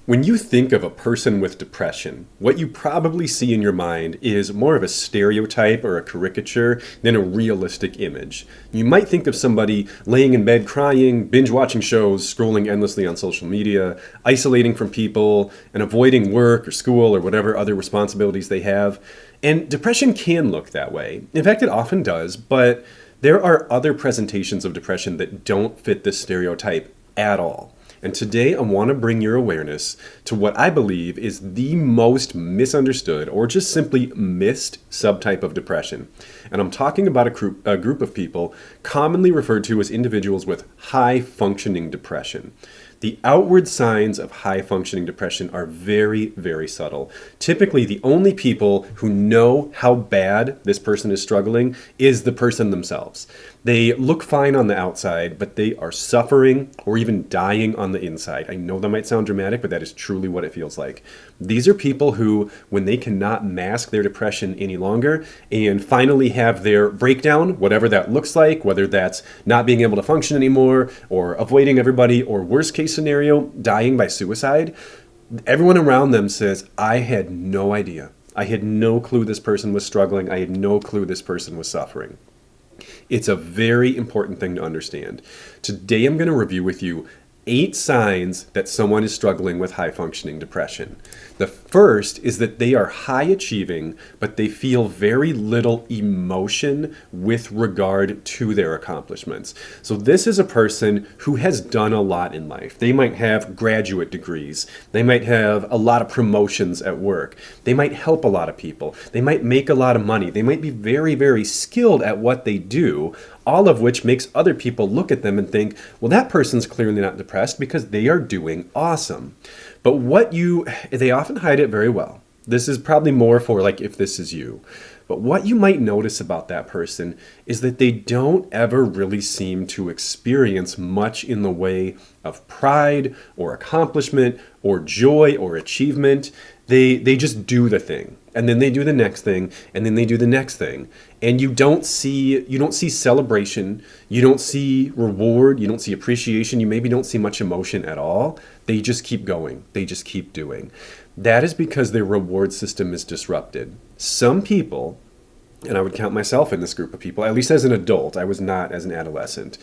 When you think of a person with depression, what you probably see in your mind is more of a stereotype or a caricature than a realistic image. You might think of somebody laying in bed crying, binge watching shows, scrolling endlessly on social media, isolating from people, and avoiding work or school or whatever other responsibilities they have. And depression can look that way. In fact, it often does, but there are other presentations of depression that don't fit this stereotype at all. And today I want to bring your awareness to what I believe is the most misunderstood or just simply missed subtype of depression. And I'm talking about a group of people commonly referred to as individuals with high functioning depression. The outward signs of high functioning depression are very, very subtle. Typically, the only people who know how bad this person is struggling is the person themselves. They look fine on the outside, but they are suffering or even dying on the inside. I know that might sound dramatic, but that is truly what it feels like. These are people who, when they cannot mask their depression any longer and finally have their breakdown, whatever that looks like, whether that's not being able to function anymore or avoiding everybody, or worst case scenario, dying by suicide, everyone around them says, I had no idea. I had no clue this person was struggling. I had no clue this person was suffering. It's a very important thing to understand. Today I'm going to review with you 8 signs that someone is struggling with high functioning depression. The first is that they are high achieving, but they feel very little emotion with regard to their accomplishments. So this is a person who has done a lot in life. They might have graduate degrees. They might have a lot of promotions at work. They might help a lot of people. They might make a lot of money. They might be very, very skilled at what they do, all of which makes other people look at them and think, well, that person's clearly not depressed because they are doing awesome. But they often hide it very well. This is probably more for like if this is you. But what you might notice about that person is that they don't ever really seem to experience much in the way of pride or accomplishment or joy or achievement. They just do the thing, and then they do the next thing, and then they do the next thing. And you don't see celebration, you don't see reward, you don't see appreciation, you maybe don't see much emotion at all. They just keep going. They just keep doing. That is because their reward system is disrupted. Some people, and I would count myself in this group of people, at least as an adult, I was not as an adolescent.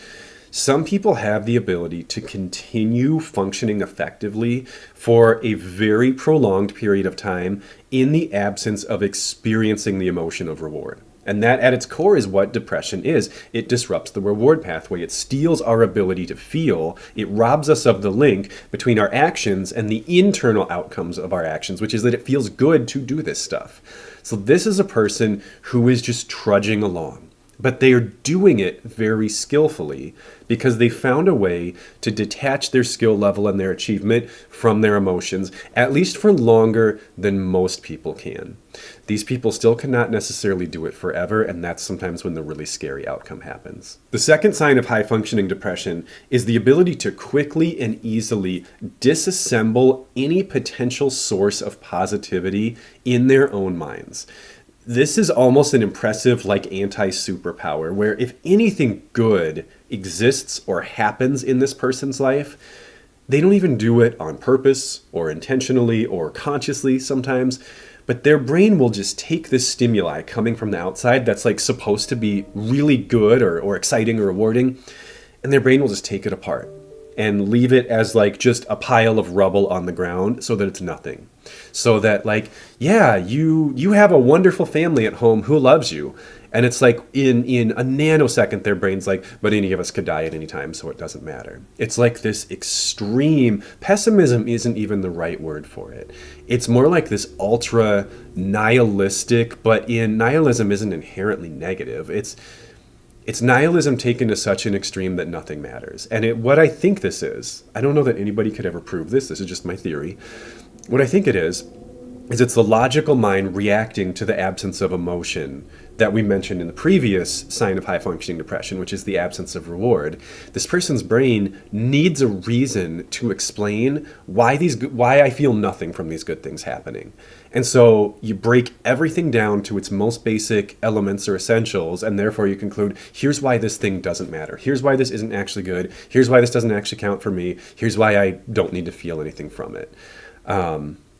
Some people have the ability to continue functioning effectively for a very prolonged period of time in the absence of experiencing the emotion of reward. And that at its core is what depression is. It disrupts the reward pathway. It steals our ability to feel. It robs us of the link between our actions and the internal outcomes of our actions, which is that it feels good to do this stuff. So this is a person who is just trudging along. But they are doing it very skillfully because they found a way to detach their skill level and their achievement from their emotions, at least for longer than most people can. These people still cannot necessarily do it forever, and that's sometimes when the really scary outcome happens. The second sign of high-functioning depression is the ability to quickly and easily disassemble any potential source of positivity in their own minds. This is almost an impressive anti-superpower where if anything good exists or happens in this person's life, they don't even do it on purpose or intentionally or consciously sometimes, but their brain will just take this stimuli coming from the outside that's supposed to be really good or exciting or rewarding, and their brain will just take it apart and leave it as just a pile of rubble on the ground so that it's nothing. So that you have a wonderful family at home who loves you. And it's in a nanosecond, their brain's but any of us could die at any time, so it doesn't matter. It's this extreme, pessimism isn't even the right word for it. It's more like this ultra nihilistic, but nihilism isn't inherently negative. It's nihilism taken to such an extreme that nothing matters. And what I think this is, I don't know that anybody could ever prove this is just my theory. What I think it is it's the logical mind reacting to the absence of emotion that we mentioned in the previous sign of high-functioning depression, which is the absence of reward. This person's brain needs a reason to explain why I feel nothing from these good things happening. And so you break everything down to its most basic elements or essentials, and therefore you conclude, here's why this thing doesn't matter. Here's why this isn't actually good. Here's why this doesn't actually count for me. Here's why I don't need to feel anything from it.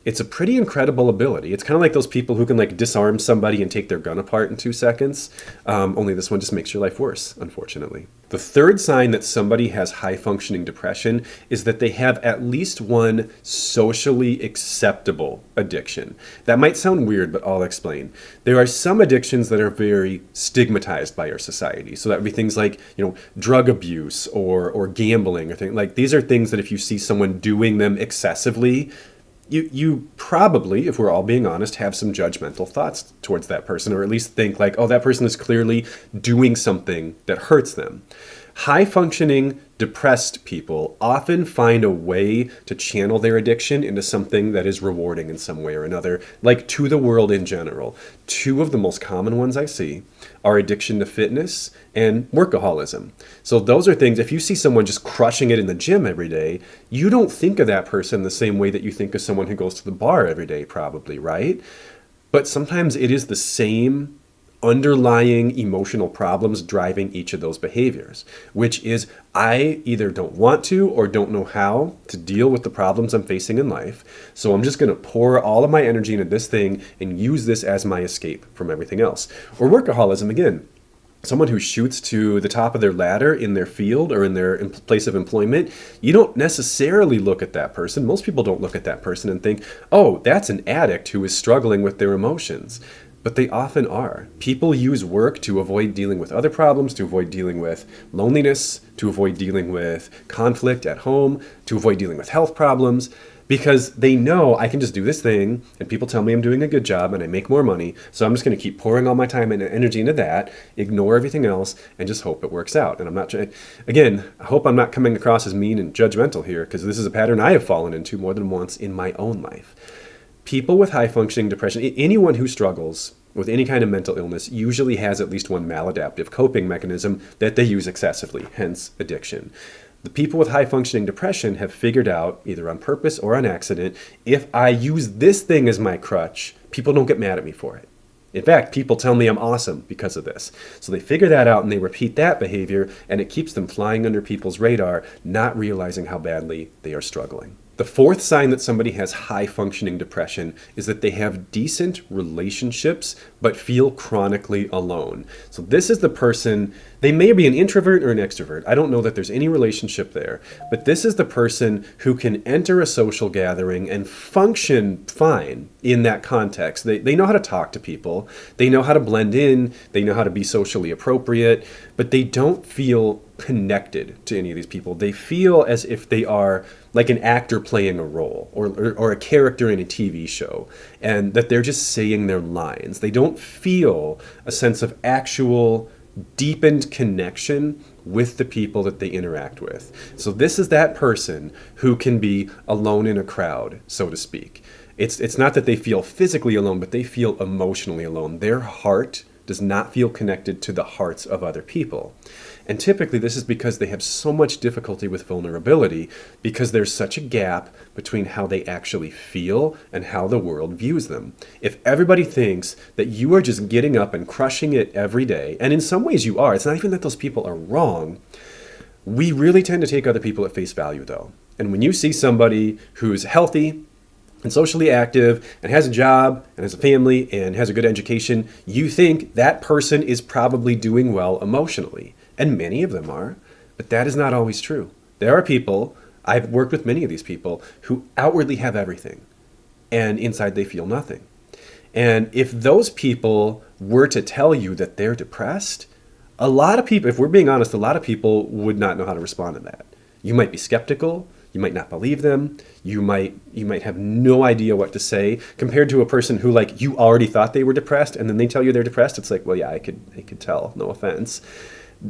It's a pretty incredible ability. It's kind of like those people who can like disarm somebody and take their gun apart in 2 seconds. Only this one just makes your life worse, unfortunately. The third sign that somebody has high functioning depression is that they have at least one socially acceptable addiction. That might sound weird, but I'll explain. There are some addictions that are very stigmatized by our society. So that would be things like, drug abuse or gambling or things like these are things that if you see someone doing them excessively, you probably, if we're all being honest, have some judgmental thoughts towards that person, or at least think like, oh, that person is clearly doing something that hurts them. High functioning, depressed people often find a way to channel their addiction into something that is rewarding in some way or another, like to the world in general. Two of the most common ones I see are addiction to fitness and workaholism. So those are things, if you see someone just crushing it in the gym every day, you don't think of that person the same way that you think of someone who goes to the bar every day, probably, right? But sometimes it is the same underlying emotional problems driving each of those behaviors, which is I either don't want to or don't know how to deal with the problems I'm facing in life. So I'm just going to pour all of my energy into this thing and use this as my escape from everything else. Or workaholism again. Someone who shoots to the top of their ladder in their field or in their place of employment, you don't necessarily look at that person. Most people don't look at that person and think, oh, that's an addict who is struggling with their emotions. But they often are. People use work to avoid dealing with other problems, to avoid dealing with loneliness, to avoid dealing with conflict at home, to avoid dealing with health problems, because they know I can just do this thing and people tell me I'm doing a good job and I make more money. So I'm just going to keep pouring all my time and energy into that, ignore everything else, and just hope it works out. And I'm not, again, I hope I'm not coming across as mean and judgmental here, because this is a pattern I have fallen into more than once in my own life. People with high functioning depression, anyone who struggles with any kind of mental illness usually has at least one maladaptive coping mechanism that they use excessively, hence addiction. The people with high functioning depression have figured out, either on purpose or on accident, if I use this thing as my crutch, people don't get mad at me for it. In fact, people tell me I'm awesome because of this. So they figure that out and they repeat that behavior, and it keeps them flying under people's radar, not realizing how badly they are struggling. The fourth sign that somebody has high functioning depression is that they have decent relationships but feel chronically alone. So this is the person, they may be an introvert or an extrovert. I don't know that there's any relationship there, but this is the person who can enter a social gathering and function fine in that context. They know how to talk to people, they know how to blend in, they know how to be socially appropriate, but they don't feel connected to any of these people. They feel as if they are like an actor playing a role or a character in a TV show, and that they're just saying their lines. They don't feel a sense of actual deepened connection with the people that they interact with. So this is that person who can be alone in a crowd, so to speak. It's not that they feel physically alone, but they feel emotionally alone. Their heart does not feel connected to the hearts of other people. And typically this is because they have so much difficulty with vulnerability, because there's such a gap between how they actually feel and how the world views them. If everybody thinks that you are just getting up and crushing it every day, and in some ways you are, it's not even that those people are wrong, we really tend to take other people at face value though. And when you see somebody who's healthy and socially active and has a job and has a family and has a good education, you think that person is probably doing well emotionally. And many of them are, but that is not always true. There are people, I've worked with many of these people, who outwardly have everything, and inside they feel nothing. And if those people were to tell you that they're depressed, a lot of people, if we're being honest, a lot of people would not know how to respond to that. You might be skeptical, you might not believe them, you might have no idea what to say, compared to a person who, like, you already thought they were depressed, and then they tell you they're depressed. It's like, well, yeah, I could tell, no offense.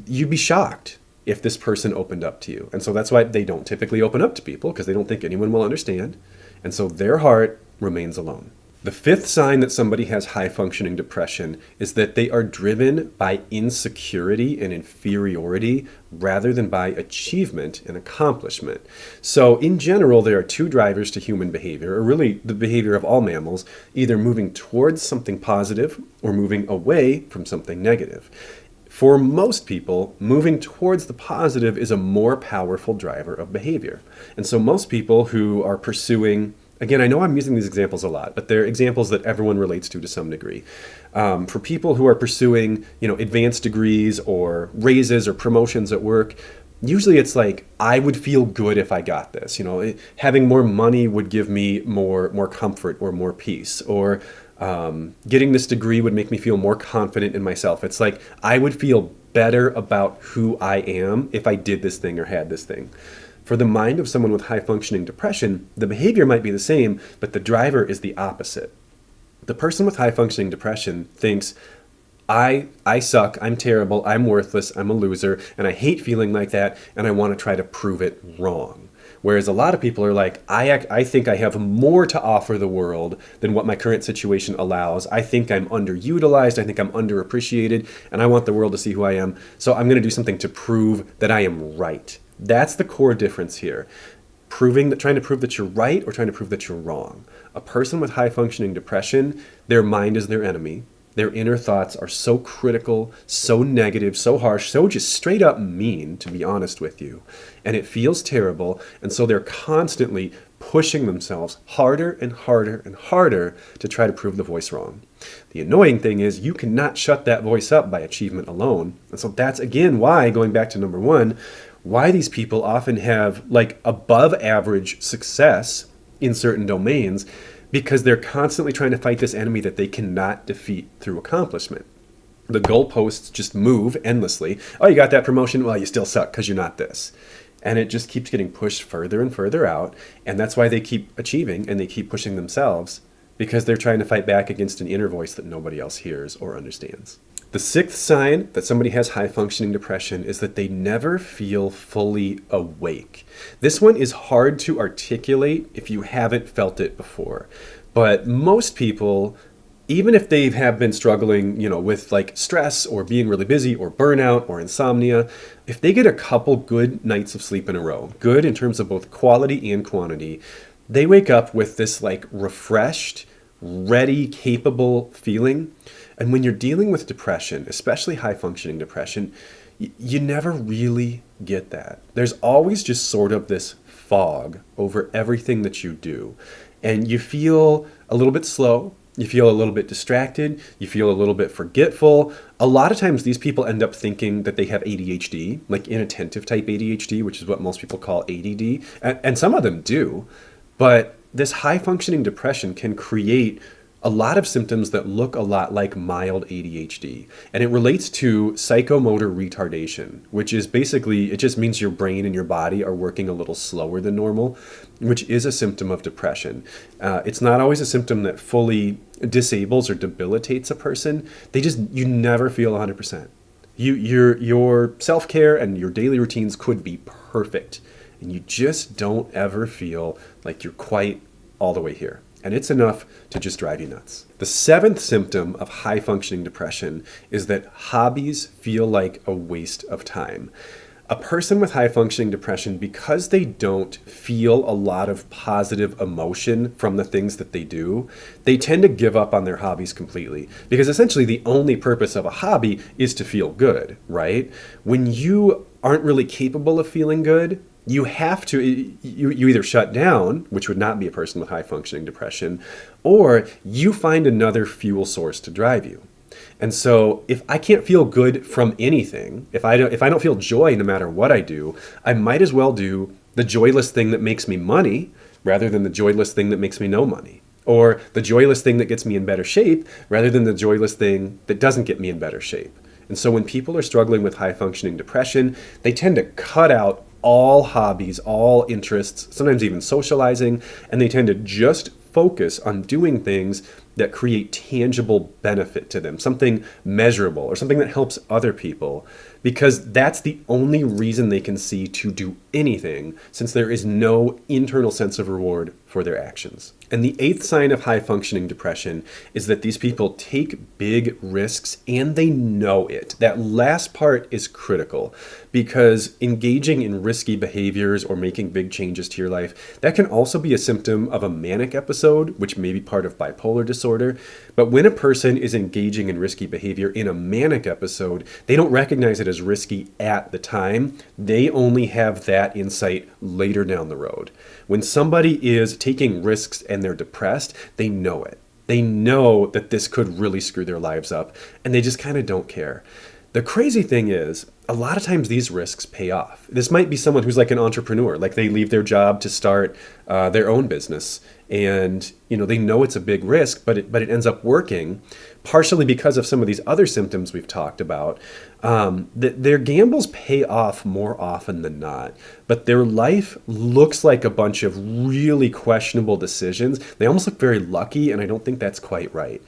You'd be shocked if this person opened up to you. And so that's why they don't typically open up to people, because they don't think anyone will understand. And so their heart remains alone. The fifth sign that somebody has high functioning depression is that they are driven by insecurity and inferiority rather than by achievement and accomplishment. So in general, there are two drivers to human behavior, or really the behavior of all mammals, either moving towards something positive or moving away from something negative. For most people, moving towards the positive is a more powerful driver of behavior. And so most people who are pursuing Again, I know I'm using these examples a lot, but they're examples that everyone relates to some degree. For people who are pursuing, advanced degrees or raises or promotions at work, usually it's like, I would feel good if I got this. Having more money would give me more comfort or more peace, or getting this degree would make me feel more confident in myself. It's like, I would feel better about who I am if I did this thing or had this thing. For the mind of someone with high functioning depression, the behavior might be the same, but the driver is the opposite. The person with high functioning depression thinks, I suck, I'm terrible, I'm worthless, I'm a loser, and I hate feeling like that, and I want to try to prove it wrong. Whereas a lot of people are like, I think I have more to offer the world than what my current situation allows. I think I'm underutilized, I think I'm underappreciated, and I want the world to see who I am, so I'm going to do something to prove that I am right. That's the core difference here. Trying to prove that you're right or trying to prove that you're wrong. A person with high functioning depression, their mind is their enemy. Their inner thoughts are so critical, so negative, so harsh, so just straight up mean, to be honest with you. And it feels terrible. And so they're constantly pushing themselves harder and harder and harder to try to prove the voice wrong. The annoying thing is you cannot shut that voice up by achievement alone. And so that's, again, why, going back to number one, why these people often have above average success in certain domains, because they're constantly trying to fight this enemy that they cannot defeat through accomplishment. The goalposts just move endlessly. Oh, you got that promotion? Well, you still suck because you're not this. And it just keeps getting pushed further and further out. And that's why they keep achieving and they keep pushing themselves, because they're trying to fight back against an inner voice that nobody else hears or understands. The sixth sign that somebody has high functioning depression is that they never feel fully awake. This one is hard to articulate if you haven't felt it before. But most people, even if they have been struggling, with stress or being really busy or burnout or insomnia, if they get a couple good nights of sleep in a row, good in terms of both quality and quantity, they wake up with this refreshed, ready, capable feeling. And when you're dealing with depression, especially high functioning depression, you never really get that. There's always just sort of this fog over everything that you do. And you feel a little bit slow, you feel a little bit distracted, you feel a little bit forgetful. A lot of times these people end up thinking that they have ADHD, like inattentive type ADHD, which is what most people call ADD. And some of them do. But this high functioning depression can create a lot of symptoms that look a lot like mild ADHD. And it relates to psychomotor retardation, which is basically, it just means your brain and your body are working a little slower than normal, which is a symptom of depression. It's not always a symptom that fully disables or debilitates a person. You never feel 100%. Your self-care and your daily routines could be perfect, and you just don't ever feel like you're quite all the way here. And it's enough to just drive you nuts. The seventh symptom of high functioning depression is that hobbies feel like a waste of time. A person with high functioning depression, because they don't feel a lot of positive emotion from the things that they do, they tend to give up on their hobbies completely. Because essentially the only purpose of a hobby is to feel good, right? When you aren't really capable of feeling good, you have to, you either shut down, which would not be a person with high functioning depression, or you find another fuel source to drive you. And so if I can't feel good from anything, if I don't feel joy no matter what I do, I might as well do the joyless thing that makes me money rather than the joyless thing that makes me no money. Or the joyless thing that gets me in better shape rather than the joyless thing that doesn't get me in better shape. And so when people are struggling with high functioning depression, they tend to cut out all hobbies, all interests, sometimes even socializing, and they tend to just focus on doing things that create tangible benefit to them, something measurable or something that helps other people, because that's the only reason they can see to do anything, since there is no internal sense of reward for their actions. And the eighth sign of high functioning depression is that these people take big risks and they know it. That last part is critical, because engaging in risky behaviors or making big changes to your life, that can also be a symptom of a manic episode, which may be part of bipolar disorder disorder. But when a person is engaging in risky behavior in a manic episode, they don't recognize it as risky at the time. They only have that insight later down the road. When somebody is taking risks and they're depressed, they know it. They know that this could really screw their lives up, and they just kind of don't care. The crazy thing is, a lot of times these risks pay off. This might be someone who's like an entrepreneur, like they leave their job to start their own business, and they know it's a big risk, but it ends up working, partially because of some of these other symptoms we've talked about. Their gambles pay off more often than not, but their life looks like a bunch of really questionable decisions. They almost look very lucky, and I don't think that's quite right.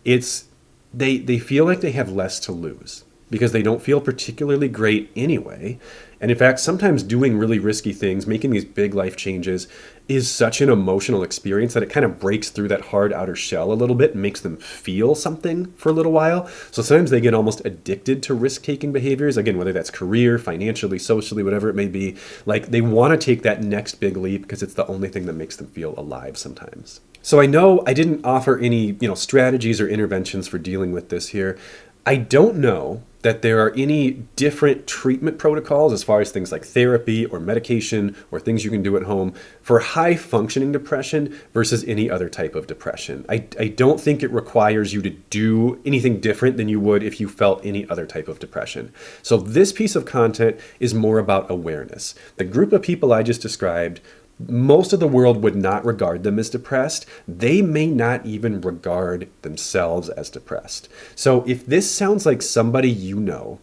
They feel like they have less to lose, because they don't feel particularly great anyway. And in fact, sometimes doing really risky things, making these big life changes, is such an emotional experience that it kind of breaks through that hard outer shell a little bit and makes them feel something for a little while. So sometimes they get almost addicted to risk-taking behaviors, again, whether that's career, financially, socially, whatever it may be. Like, they want to take that next big leap because it's the only thing that makes them feel alive sometimes. So I know I didn't offer any, strategies or interventions for dealing with this here. I don't know that there are any different treatment protocols as far as things like therapy or medication or things you can do at home for high functioning depression versus any other type of depression. I don't think it requires you to do anything different than you would if you felt any other type of depression. So this piece of content is more about awareness. The group of people I just described, most of the world would not regard them as depressed. They may not even regard themselves as depressed. So if this sounds like somebody you know,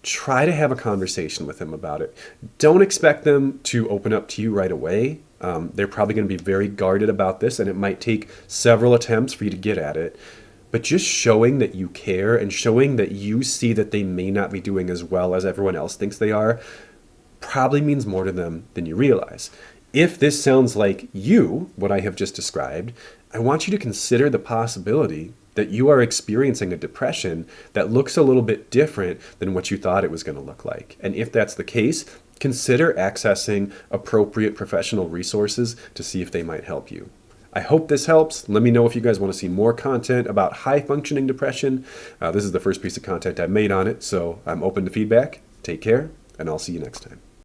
try to have a conversation with them about it. Don't expect them to open up to you right away. They're probably going to be very guarded about this, and it might take several attempts for you to get at it. But just showing that you care and showing that you see that they may not be doing as well as everyone else thinks they are probably means more to them than you realize. If this sounds like you, what I have just described, I want you to consider the possibility that you are experiencing a depression that looks a little bit different than what you thought it was going to look like. And if that's the case, consider accessing appropriate professional resources to see if they might help you. I hope this helps. Let me know if you guys want to see more content about high functioning depression. This is the first piece of content I've made on it, so I'm open to feedback. Take care, and I'll see you next time.